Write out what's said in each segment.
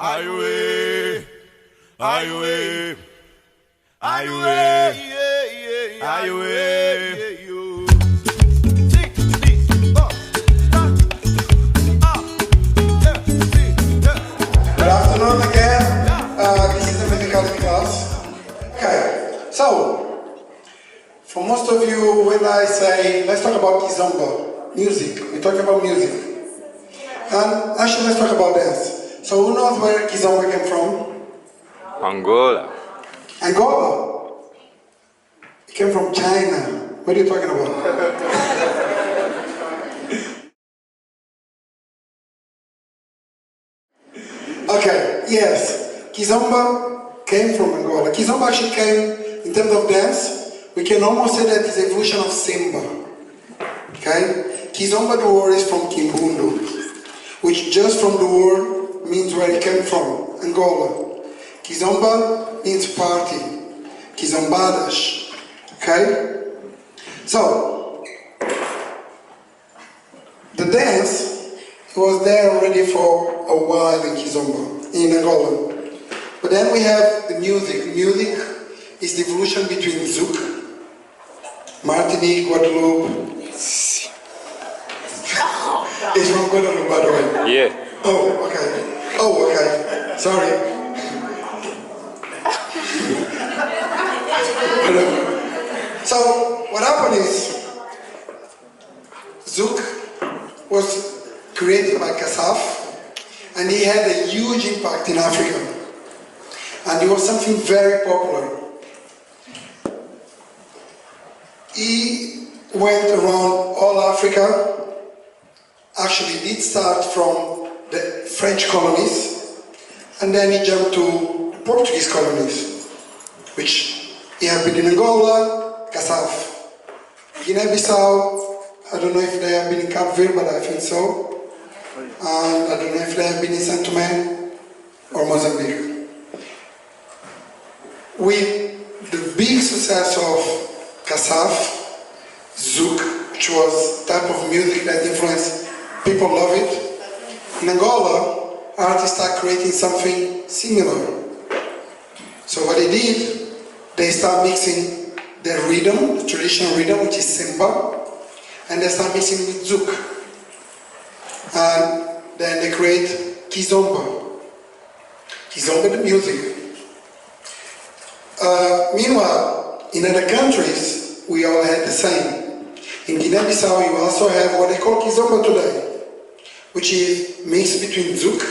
Aiwe, aiwe, aiwe, aiwe. Good afternoon again. This is the musicality class. Okay, so for most of you, when I say let's talk about Kizomba music, we're talking about music, and actually let's talk about dance. So who knows where Kizomba came from? Angola. Angola? It came from China. What are you talking about? Okay, yes. Kizomba came from Angola. Kizomba actually came, in terms of dance, we can almost say that it's an evolution of Semba. Okay? Kizomba, the word is from Kimbundu, which just from the word means where it came from, Angola. Kizomba means party, Kizombadas, okay? So, the dance was there already for a while in Kizomba, in Angola. But then we have the music. Music is the evolution between Zouk, Martinique, Guadeloupe. It's from Guadeloupe, by the way. Yeah. Oh, okay. Oh, okay. Sorry. So, what happened is, Zouk was created by Kasaf, and he had a huge impact in Africa. And it was something very popular. He went around all Africa. Actually, did start from the French colonies, and then he jumped to the Portuguese colonies, which he had been in Angola, Kasaf, Guinea-Bissau. I don't know if they have been in Cape Verde, but I think so. And I don't know if they have been in Saint Tomé or Mozambique. With the big success of Kasaf, Zouk, which was the type of music that influenced people, love it. In Angola, artists started creating something similar. So what they did, they started mixing the rhythm, the traditional rhythm, which is Semba, and they started mixing with Zouk. And then they create Kizomba. Kizomba, the music. Meanwhile, in other countries, we all had the same. In Guinea-Bissau, you also have what they call Kizomba today, which is mixed between Zouk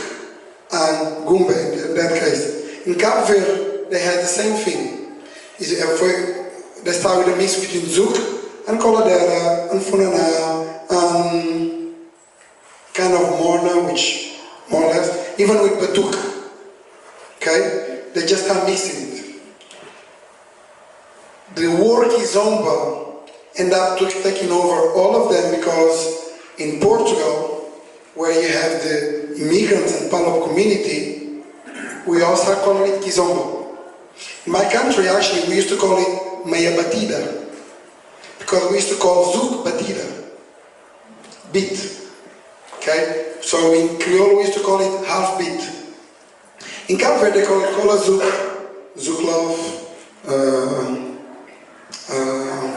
and Gumbe in that case. In Cape Verde, they had the same thing. They start with a mix between Zouk and Coladeira and Funana and kind of Morna, which more or less, even with Batuk. Okay? They just start mixing it. The word Kizomba ended up taking over all of them because in Portugal, where you have the immigrants and Palop community, we all start calling it Kizomba. In my country, actually, we used to call it Meia Batida, because we used to call Zouk Batida, beat. Okay? So in Creole, we used to call it half beat. In Cape Verde, they call it Cola Zouk, Zouk Love,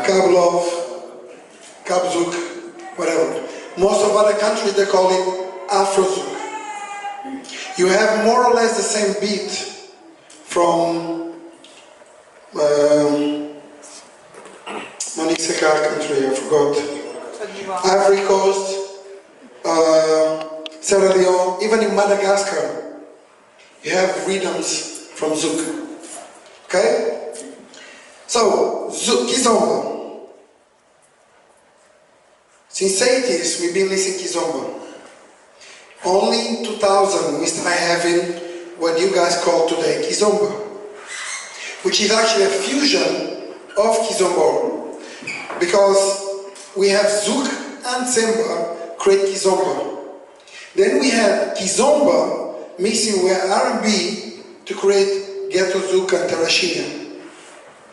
Cab Love, Cab Zouk, whatever. Most of other countries, they call it Afro Zouk. You have more or less the same beat from Monique Sekar country, I forgot. Ivory Coast, Sierra Leone, even in Madagascar, you have rhythms from Zouk. Okay? So, Zouk, Kizomba. Since 80s, we've been listening to Kizomba. Only in 2000, we started having what you guys call today Kizomba, which is actually a fusion of Kizomba, because we have Zouk and Semba create Kizomba. Then we have Kizomba mixing with R&B to create Ghetto Zouk and Tarraxinha.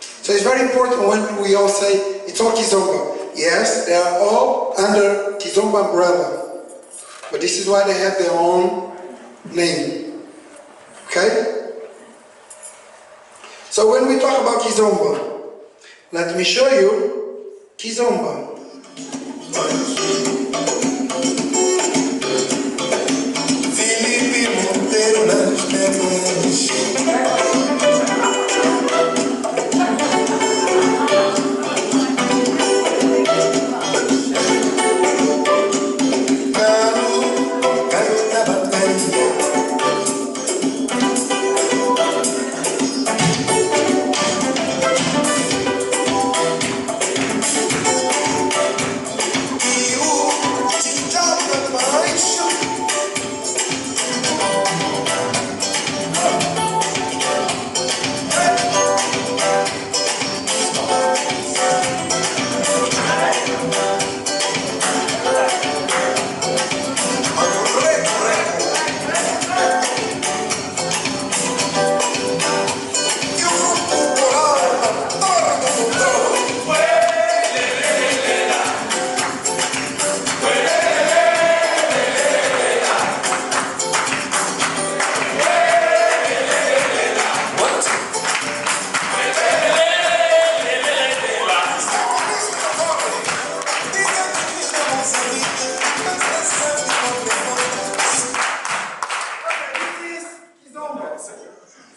So it's very important when we all say it's all Kizomba. Yes, they are all under Kizomba umbrella, but this is why they have their own name. Okay? So when we talk about Kizomba, let me show you Kizomba.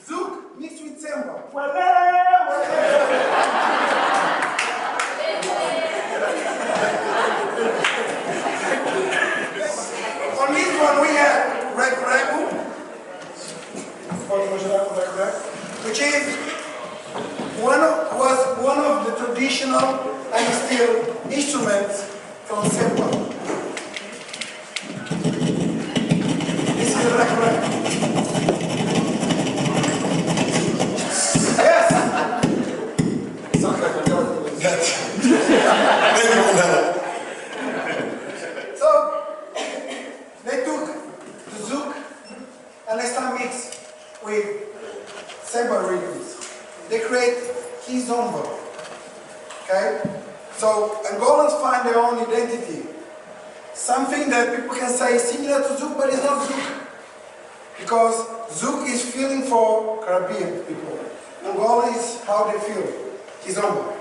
Zouk mixed with Semba. On this one we have Regu, which is was one of the traditional and still instruments from Semba. This is the Regu. So they took the Zouk and they start mix with Semba rhythms. They create Kizomba. Okay? So Angolans find their own identity. Something that people can say is similar to Zouk, but it's not Zouk. Because Zouk is feeling for Caribbean people. Angola is how they feel. Kizomba.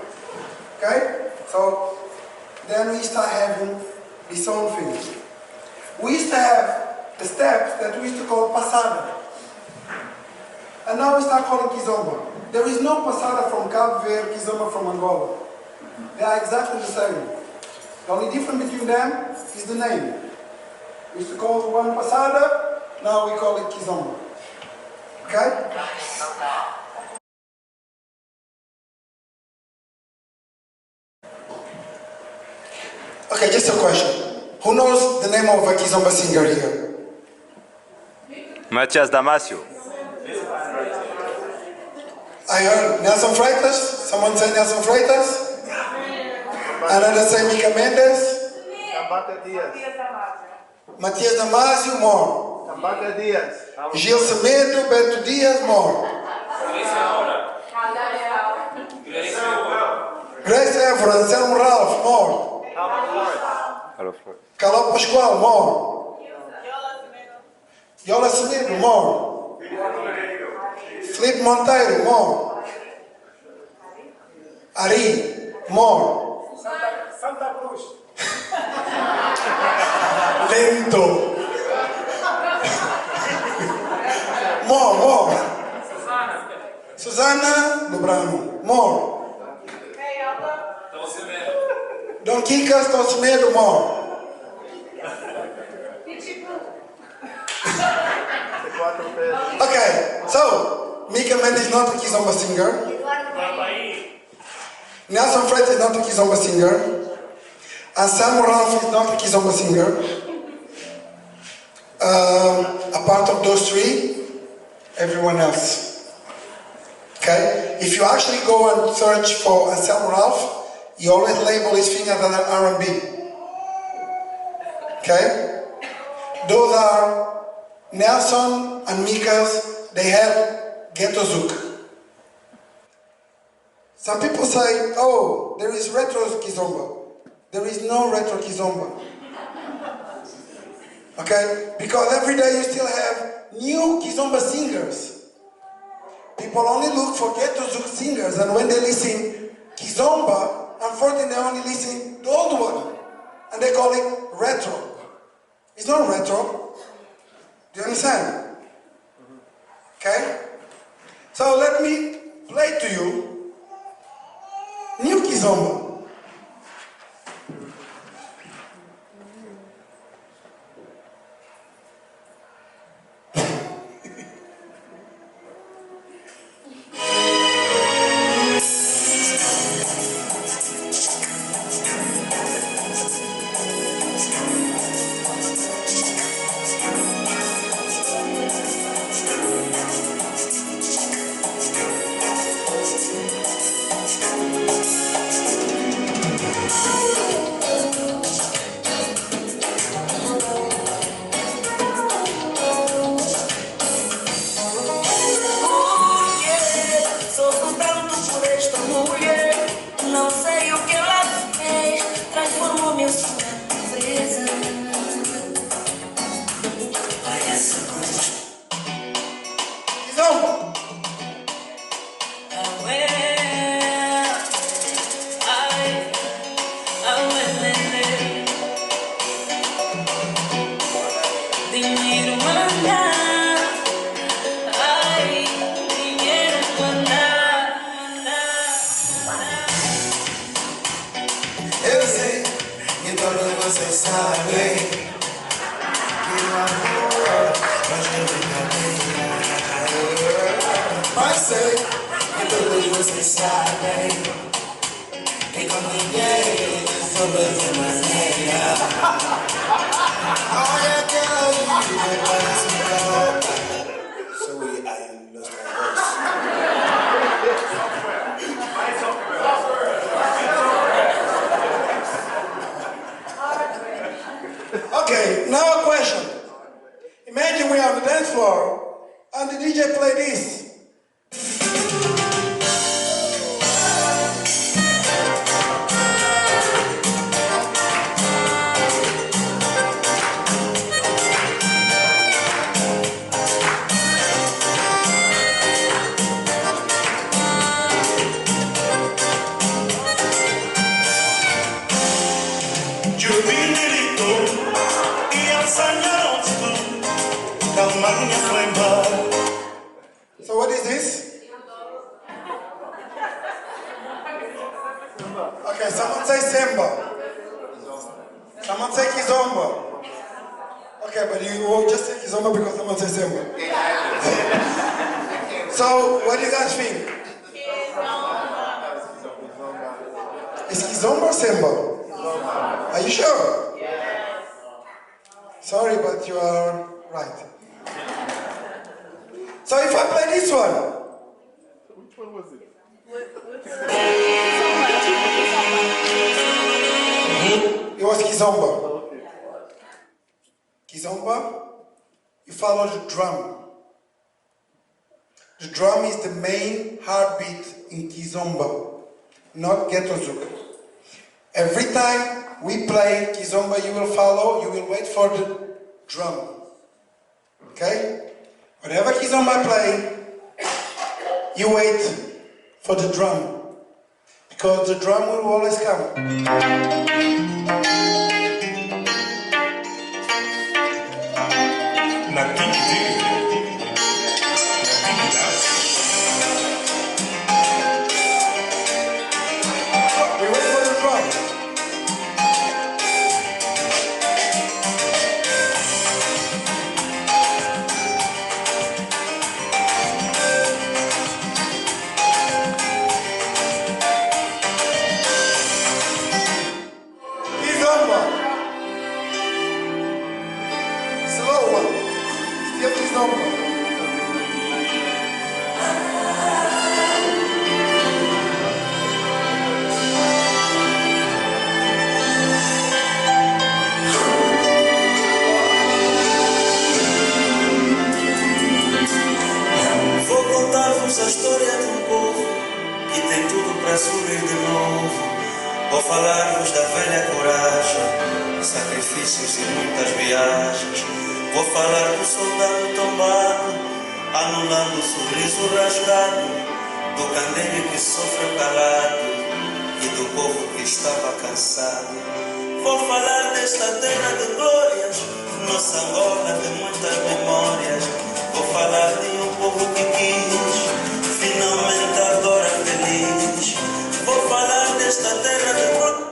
Okay? So then we start having this own thing. We used to have the steps that we used to call passada. And now we start calling Kizomba. There is no passada from Cabo Verde, Kizomba from Angola. They are exactly the same. The only difference between them is the name. We used to call one passada, now we call it Kizomba. Okay? Okay, just a question. Who knows the name of a Kizomba singer here? Matias Damasio. I heard Nelson Freitas. Someone say Nelson Freitas? Another say Mica Mendes. Matias Damasio, more. Gil Semedo, Beto Dias, more. Grace Évora, Anselmo Ralph, more. Caló Pascoal, more. Yola Semedo, more. Felipe Monteiro, more. Ari, more. Santa Cruz. Lento. More. Susana Lubrano, more. Don Kikas Tosimedo, more. Okay, so Mica Mendes is not a Kizomba singer. Nelson Freitas is not a Kizomba singer. Anselmo Ralph is not a Kizomba singer. Apart of those three, everyone else. Okay? If you actually go and search for Anselmo Ralph, he always label his thing as an R&B. Okay? Those are Nelson and Mica's, they had Ghetto Zouk. Some people say, oh, there is retro Kizomba. There is no retro Kizomba. Okay? Because every day you still have new Kizomba singers. People only look for Ghetto Zouk singers, and when they listen Kizomba, unfortunately they only listen the old one, and they call it retro. It's not retro. Do you understand? Okay? So let me play to you new Kizomba. Okay, now a question. Imagine we are on the dance floor and the DJ play this. So what is this? Okay, someone say Semba. Someone say Kizomba. Okay, but you will just say Kizomba because someone says Semba. So, what do you guys think? Is Kizomba or Semba? Are you sure? Yes. Sorry, but you are right. So if I play this one. Which one was it? It was Kizomba. Kizomba, you follow the drum. The drum is the main heartbeat in Kizomba, not Ghetto Zouk. Every time we play Kizomba, you will follow, you will wait for the drum. Okay? Whatever Kizomba play, you wait for the drum. Because the drum will always come. A história de um povo que tem tudo para sorrir de novo. Vou falar-vos da velha coragem, sacrifícios e muitas viagens. Vou falar do soldado tombado, anulando o sorriso rasgado, do candeeiro que sofreu calado e do povo que estava cansado. Vou falar desta terra de glórias, nossa Angola de muitas memórias. Vou falar de um povo que quis, finalmente agora feliz. Vou falar desta terra de glórias.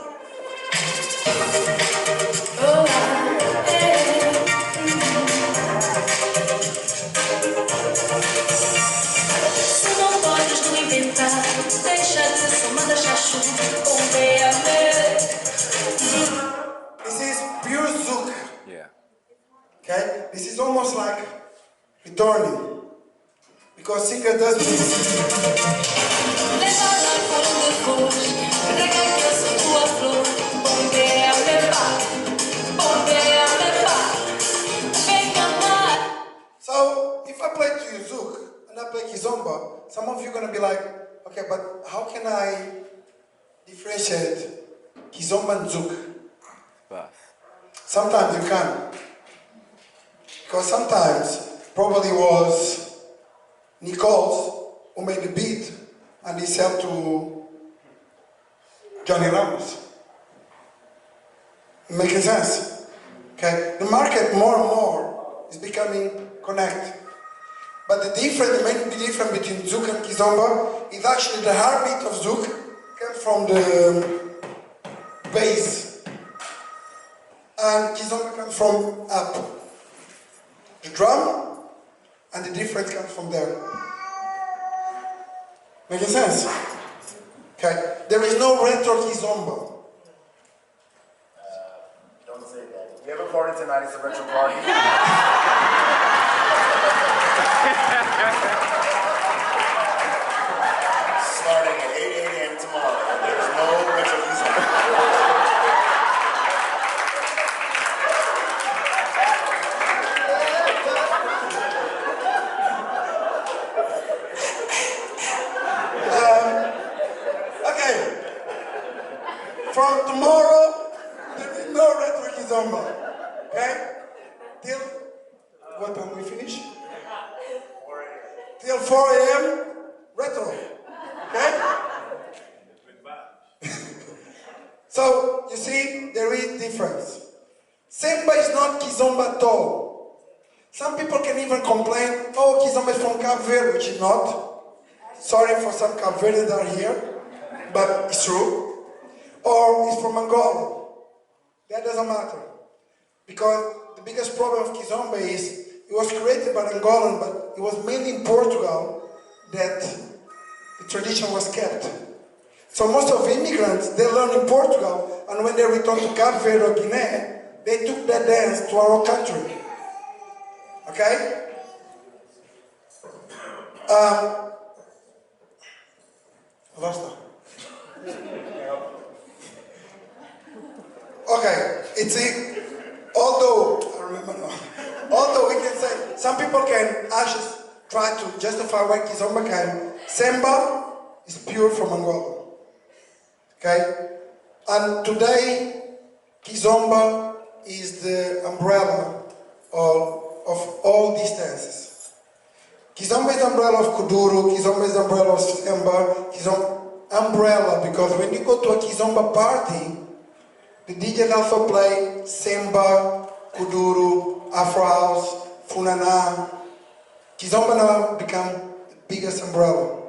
Se não podes tu inventar, deixa de ser só manda chachu, This is pure Zouk. Yeah. Okay? This is almost like returning. Because singer does this. leva lá por depois, rega que eu sou tua flor, bombeia, vem cantar. So, if I play to you Zouk and I play Kizomba, some of you are going to be like, okay, but how can I differentiate Kizomba and Zouk? Bath. Sometimes you can. Because sometimes probably was Nichols who made the beat and he sent to Johnny Ramos. Making sense? Okay? The market more and more is becoming connected. But the main difference between Zouk and Kizomba is actually the heartbeat of Zouk comes from the bass. And Kizomba comes from up. The drum and the difference comes from there. Making sense? Okay. There is no retro Kizomba. Don't say that. We have a party tonight, it's a retro party. Starting at 8 a.m. tomorrow. There's no retro Kizomba. Okay. From tomorrow, there is no retro Kizomba. Okay? Till what time we finish? 4 a.m. Till 4 a.m. retro. Okay? So, you see, there is difference. Semba is not Kizomba at all. Some people can even complain, oh, Kizomba is from Cape Verde, which is not. Sorry for some Cape Verdeans that are here, but it's true. Or it's from Angola. That doesn't matter. Because the biggest problem of Kizomba is it was created by Angolan, but it was mainly in Portugal that the tradition was kept. So most of the immigrants, they learned in Portugal, and when they returned to Cape Verde or Guinea, they took that dance to our country. Okay? Basta. Okay, although we can say, some people can actually try to justify why Kizomba came. Semba is pure from Angola. Okay? And today, Kizomba is the umbrella of all these dances. Kizomba is the umbrella of Kuduro, Kizomba is the umbrella of Semba, Kizomba umbrella, because when you go to a Kizomba party, the DJ also play Semba, Kuduro, Afro House, Funana. Kizomba now become the biggest umbrella.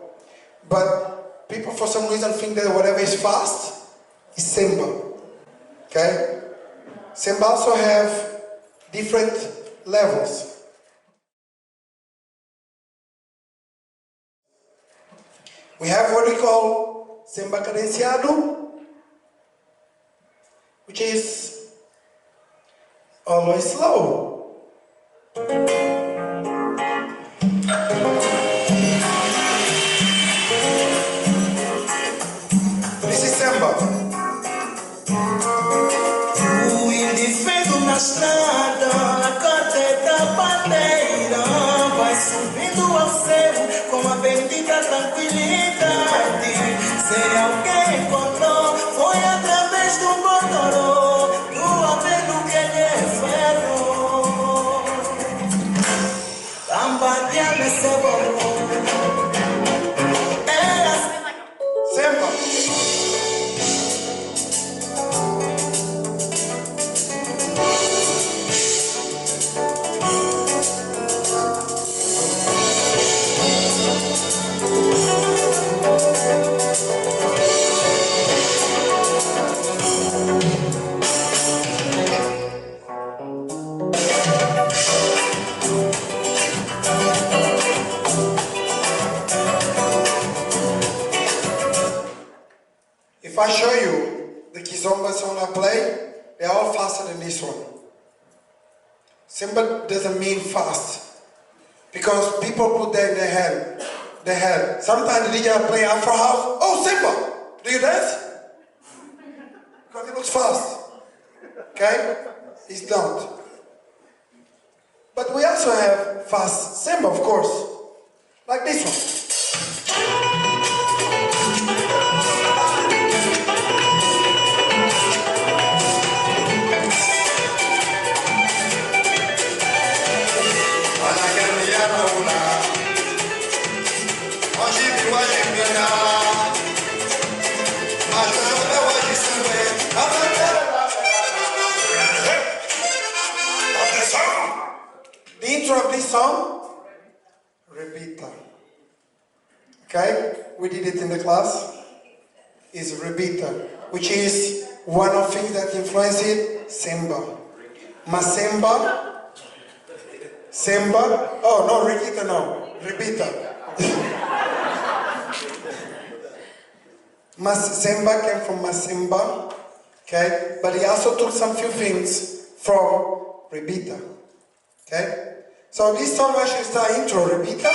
But people for some reason think that whatever is fast is Semba. Okay? Semba also have different levels. We have what we call Semba cadenciado, which is always slow. This is Semba. O indivíduo na estrada, na corte da bandeira, vai subindo ao céu com a bendita tranquilidade. Se alguém encontrou, foi através do motorô, do ameno que lhe ferrou. I show you the Kizomba song I play, they're all faster than this one. Semba doesn't mean fast because people put that in their head. Sometimes the DJ play Afro House. Oh, Semba, do you dance? Because it looks fast. Okay? It's not. But we also have fast Semba, of course, like this one. The intro of this song, Repita. Okay? We did it in the class. Is Repita, which is one of the things that influenced Semba. Masemba, Semba. Oh no, Repita no. Repita. Semba came from Masemba, okay? But he also took some few things from Repita, okay? So this song actually starts intro, Repita.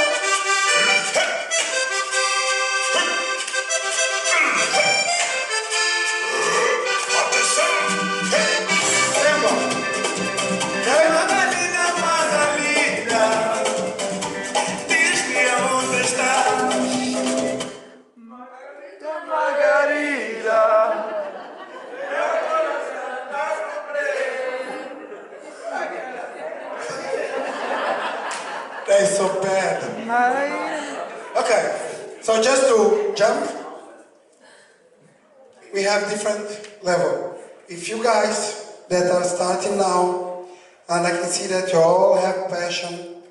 That is so bad. Okay, so just to jump, we have different level. If you guys that are starting now, and I can see that you all have passion.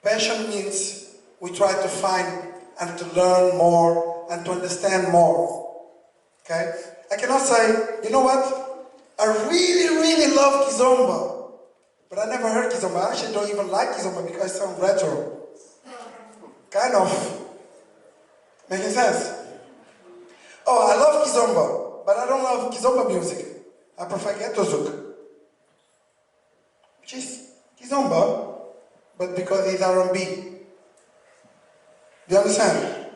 Passion means we try to find and to learn more and to understand more. Okay? I cannot say, you know what? I really, really love Kizomba. But I never heard Kizomba. I actually don't even like Kizomba because it sounds retro. Kind of. Making sense? Oh, I love Kizomba, but I don't love Kizomba music. I prefer Ghetto Zouk. Which is Kizomba, but because it's R&B. Do you understand?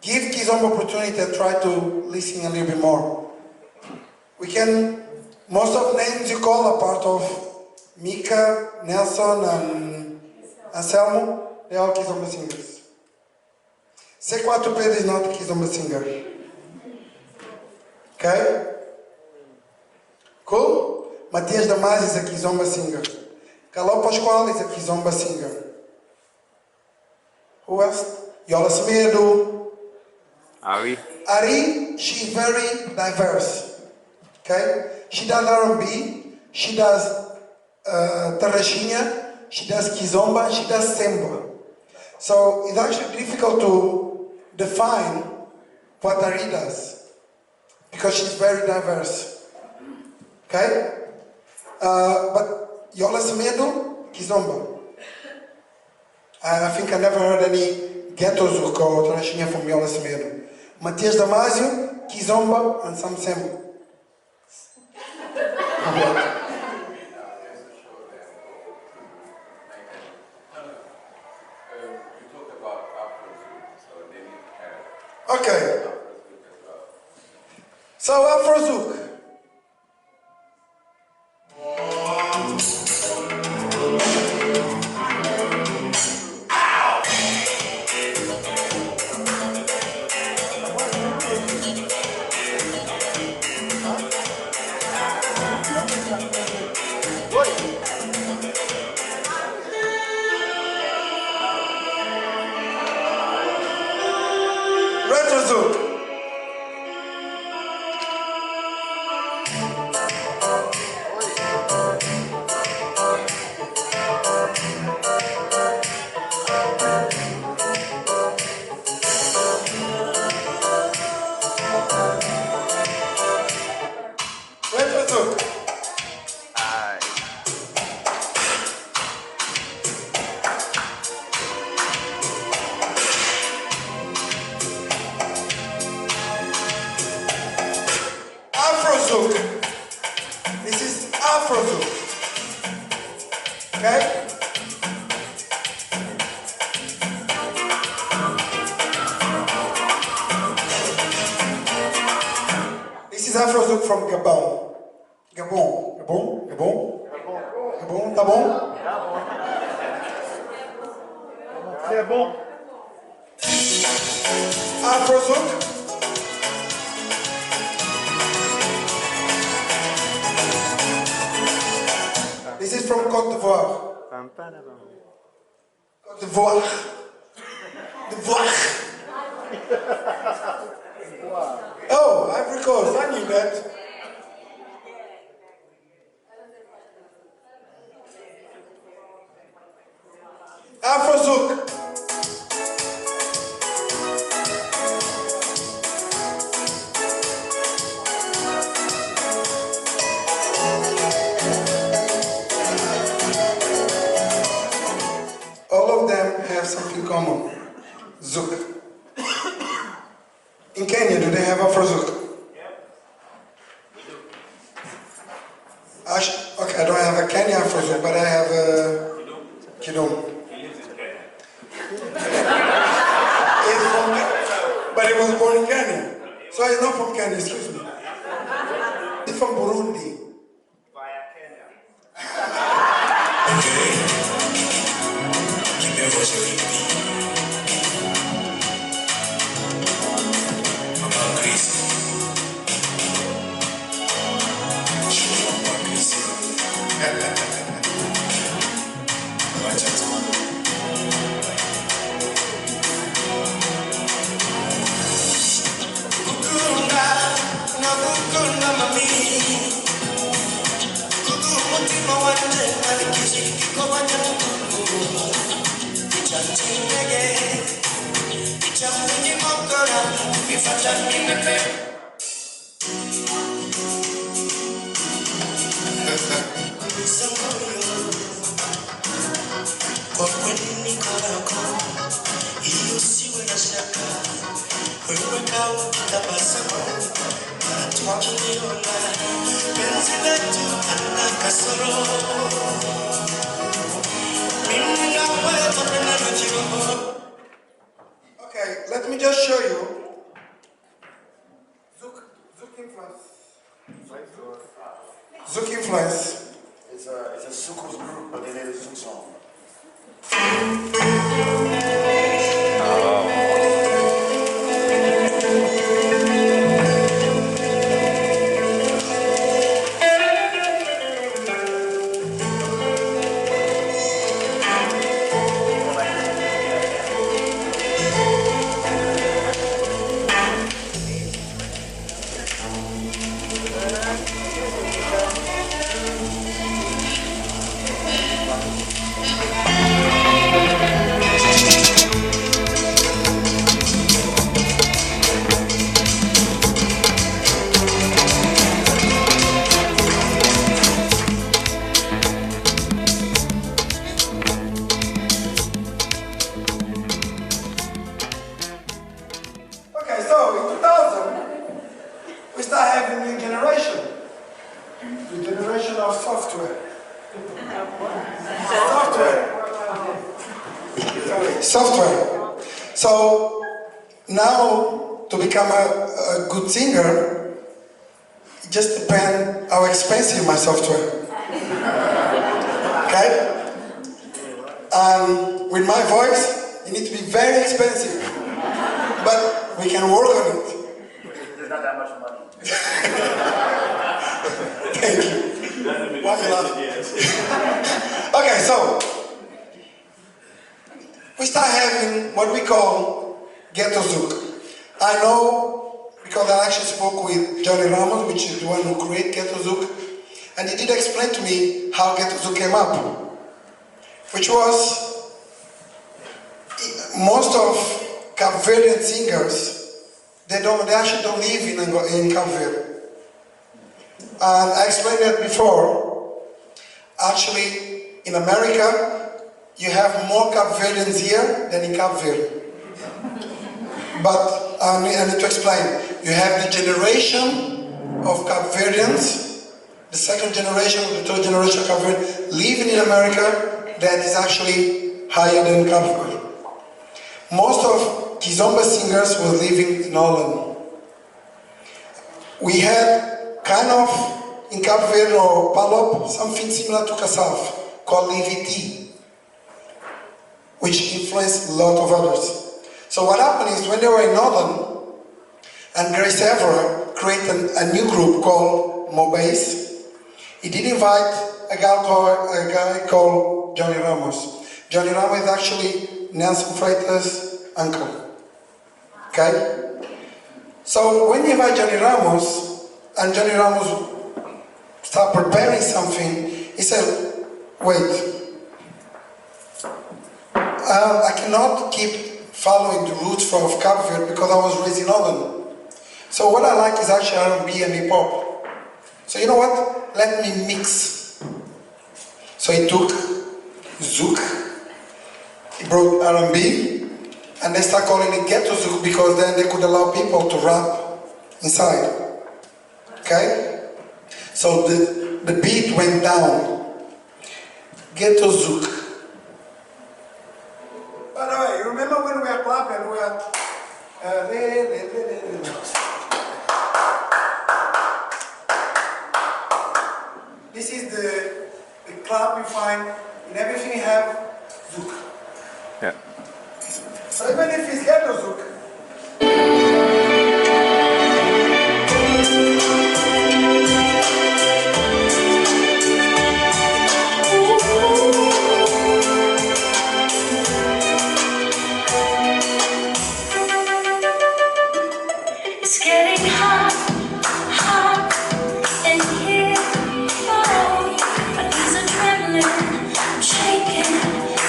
Give Kizomba opportunity and try to listen a little bit more. We can, most of the names you call are part of Mika, Nelson, and Anselmo, they're all Kizomba singers. C4 Pedro is not a Kizomba singer. Okay? Cool? Matias Damas is a Kizomba singer. Caló Pascoal is a Kizomba singer. Who else? Yola Semedo. Ari, she's very diverse. Okay? She does R&B, she does Tarraxinha, she does Kizomba, she does Semba. So it's actually difficult to define what Ari does because she's very diverse. Okay? But Yola Semedo, Kizomba. I think I never heard any Ghetto Zouk or Tarraxinha from Yola Semedo. Matias Damasio, Kizomba, and some Semba. Okay. So Afro Zouk. Retro Zouk. Retro Zouk. Zouk from Gabon. Gabon. Tá bom? C'est bon. Afro Zouk. This is from Côte d'Ivoire. Côte d'Ivoire. Oh, Ivory Coast, I knew that. Afro Zouk. All of them have something common. Zouk. In Kenya, do they have Afro Zouk? Okay, I don't have a Kenya Afro Zouk, but I have a Kidum. But he was born in Kenya. So he's not from Kenya, excuse me. He's from Burundi. Okay, let me just show you. Zouk influence. Zouk influence. It's a Soukous group, but they did a Zouk song. Software. So now to become a good singer, it just depends how expensive my software. Okay? With my voice, it needs to be very expensive, but we can work on it. There's not that much money. Thank you. Why you laughing? Okay, so we start having what we call Ghetto Zouk. I know because I actually spoke with Johnny Ramos, which is the one who created Ghetto Zouk, and he did explain to me how Ghetto Zouk came up, which was most of Cape Verdean singers, they actually don't live in Cape Verde. And I explained that before. Actually, in America, you have more Cape Verdeans here than in Cape Verde. But I need to explain. You have the generation of Cape Verdeans, the second generation or the third generation of Cape Verde living in America that is actually higher than Cape Verde. Most of Kizomba singers were living in Holland. We had kind of, in Cape Verde or Palop, something similar to Kassav, called EVT, which influenced a lot of others. So what happened is, when they were in Northern, and Grace Evera created a new group called Mobase, he did invite a guy called Johnny Ramos. Johnny Ramos is actually Nelson Freitas' uncle. Okay? So when you invite Johnny Ramos, and Johnny Ramos started preparing something, he said, wait, I cannot keep following the roots of Cape Verde because I was raised in Holland. So what I like is actually R&B and hip-hop. So you know what? Let me mix. So he took Zouk, he brought R&B, and they start calling it Ghetto Zouk because then they could allow people to rap inside. Okay? So the beat went down. Ghetto Zouk. By the way, you remember when we were clapping, we were... This is the clap you find in everything you have Zouk. Yeah. So even if it's Ghetto Zouk, It's getting hot, hot in here. Oh, my knees are trembling, I'm shaking.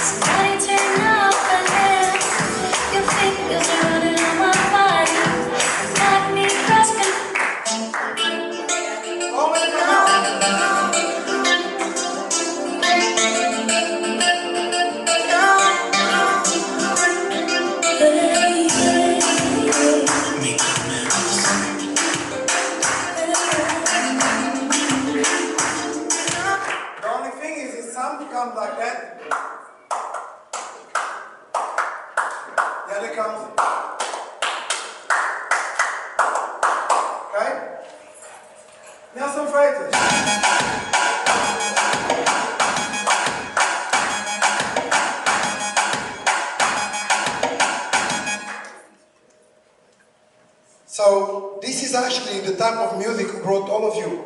Somebody turn up the lamp. Your fingers are running on my body, got me grasping. always come out. The only thing is, if some comes like that, the other comes. Okay? Nelson Freitas. So this is actually the type of music who brought all of you.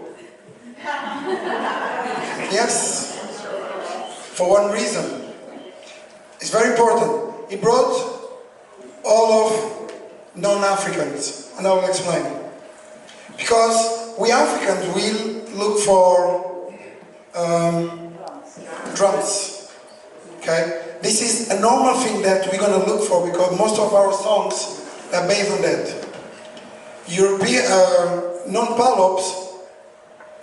Yes, for one reason. It's very important. He brought all of non-Africans, and I will explain. Because we Africans, we look for drums. Okay? This is a normal thing that we're going to look for because most of our songs are based on that. European, non-Palops,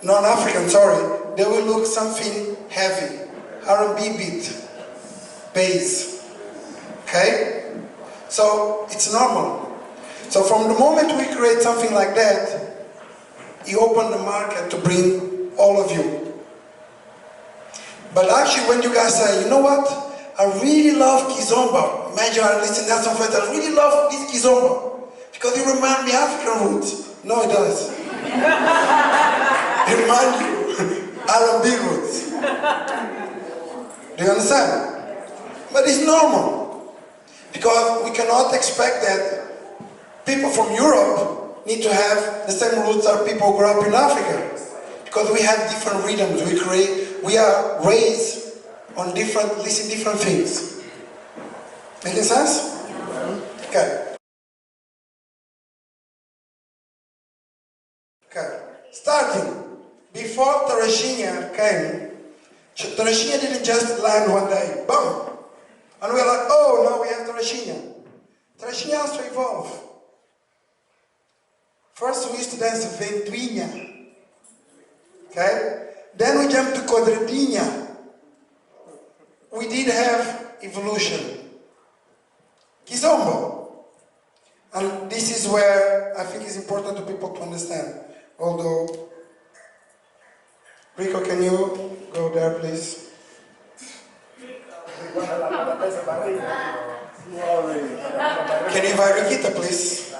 non-African, sorry, they will look something heavy, R&B beat, bass, okay? So it's normal. So from the moment we create something like that, you open the market to bring all of you. But actually when you guys say, you know what, I really love Kizomba, imagine I listen to some friends, I really love this Kizomba, because it reminds me of African roots. No, it does. It reminds you R&B roots. Do you understand? But it's normal. Because we cannot expect that people from Europe need to have the same roots as people who grew up in Africa. Because we have different rhythms. We are raised on listening different things. Making sense? Okay. Okay. Starting. Before Tarraxinha came, Tarraxinha didn't just land one day, boom! And we're like, oh, now we have Tarraxinha. Tarraxinha has to evolve. First we used to dance Ventuinha. Okay? Then we jumped to Quadradinha. We did have evolution. Kizomba. And this is where I think it's important to people to understand. Although, Rico, can you go there, please? Can you invite Rikita, please?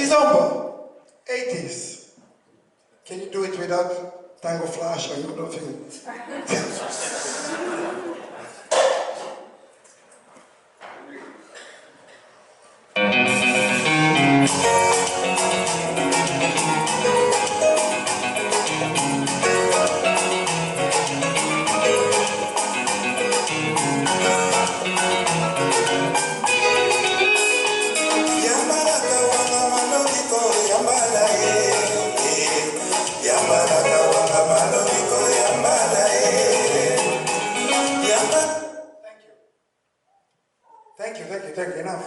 Kizomba, 80s. Can you do it without Tango Flash or you know thing? Thank you. Enough.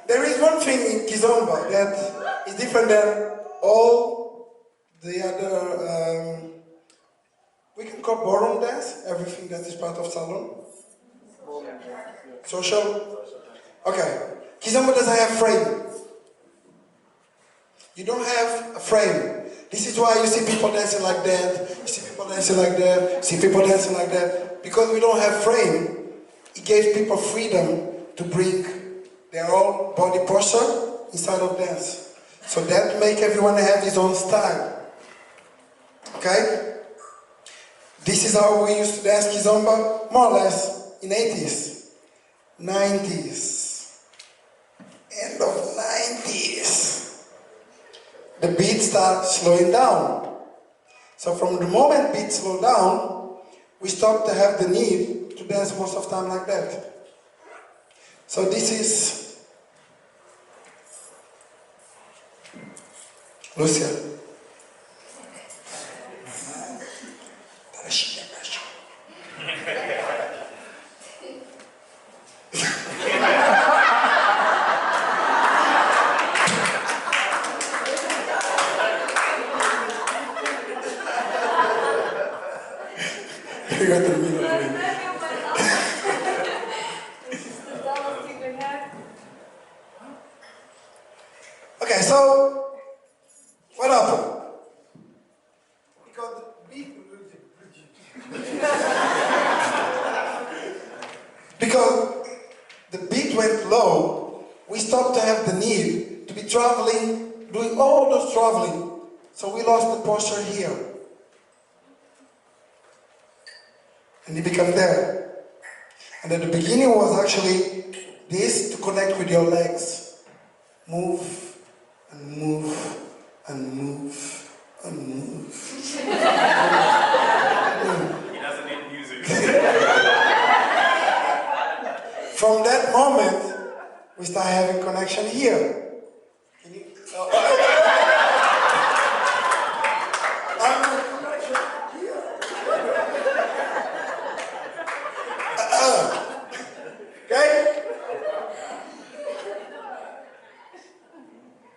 There is one thing in Kizomba that is different than all the other, we can call ballroom dance, everything that is part of salon. Social? Okay. Kizomba doesn't have frame. You don't have a frame. This is why you see people dancing like that, you see people dancing like that, you see people dancing like that. Because we don't have frame, it gave people freedom to bring their own body posture inside of dance. So that make everyone have his own style. Okay? This is how we used to dance Kizomba, more or less, in 80s, 90s, end of 90s. The beat starts slowing down. So from the moment beat slow down, we stop to have the need to dance most of the time like that. So this is Lucia. Tarraxinha. You got the middle of it. Okay, so what happened? Because the beat went low, we stopped to have the need to be traveling, doing all those traveling. So we lost the posture here. And it became there. And at the beginning was actually this to connect with your legs. Move and move and move and move. He doesn't need music. From that moment, we start having connection here. Can you, okay?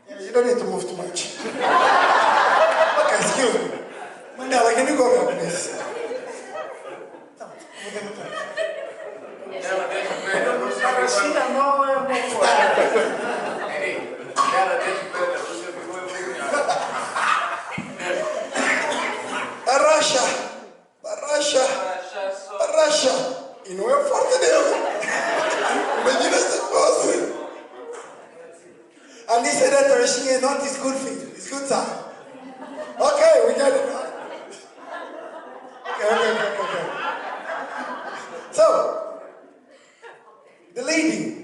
Yeah, you don't need to move too much. Okay, excuse me. Mandela, can you go back, please? Tarraxinha não é uma coisa. Arrasha. E não é o forte dele. Imagina essa coisa. And he said that Tarraxinha is not his good thing, his good side. Okay, we get it. Okay. So, the leading.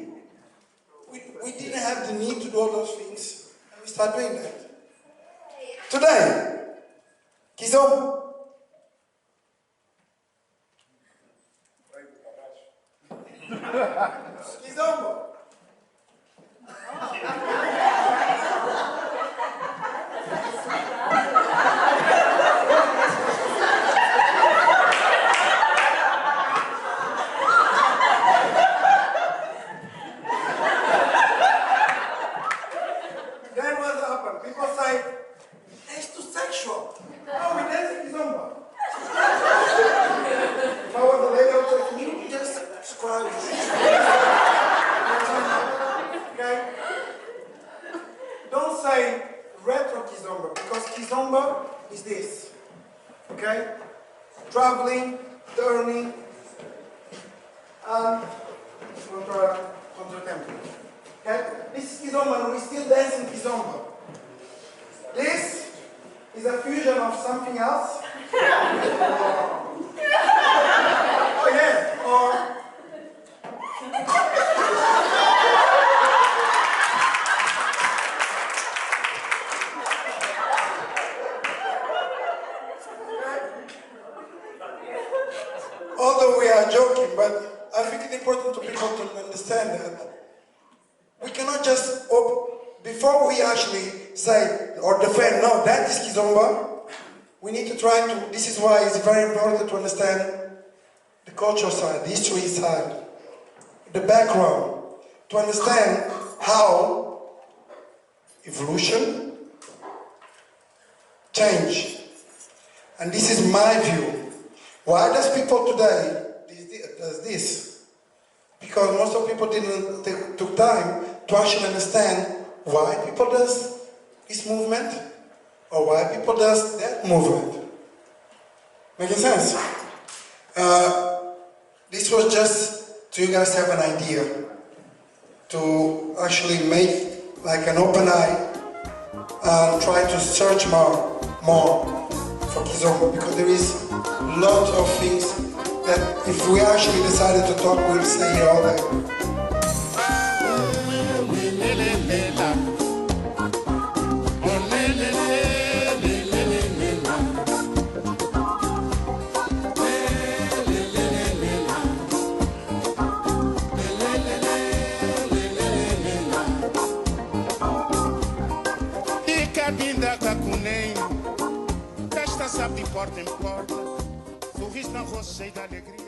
We didn't have the need to do all those things, and we start doing that. Today, Kizomba. Kizomba. Then what happened? People say, it's too sexual. Oh, we dance in Kizomba. If I was a lady, I would say, can you just describe it? Okay? Don't say retro Kizomba, because Kizomba is this. Okay? Traveling, turning, and contra tempo. Okay? This is Kizomba and we still dance in Kizomba. This is a fusion of something else. Oh yeah, or although we are joking, but I think it's important to people to understand that we cannot just, before we actually say or defend, no, that is Kizomba, we need to try to, this is why it's very important to understand the cultural side, the history side, the background, to understand how evolution, change. And this is my view. Why does people today does this? Because most of people didn't took time to actually understand why people does this movement or why people does that movement. Making sense? This was just so you guys have an idea to actually make like an open eye and try to search more for Kizomba, because there is lots of things that if we actually decided to talk, we'll say here all day. Festa sabe de porta em porta, sorriso na roceira da alegria.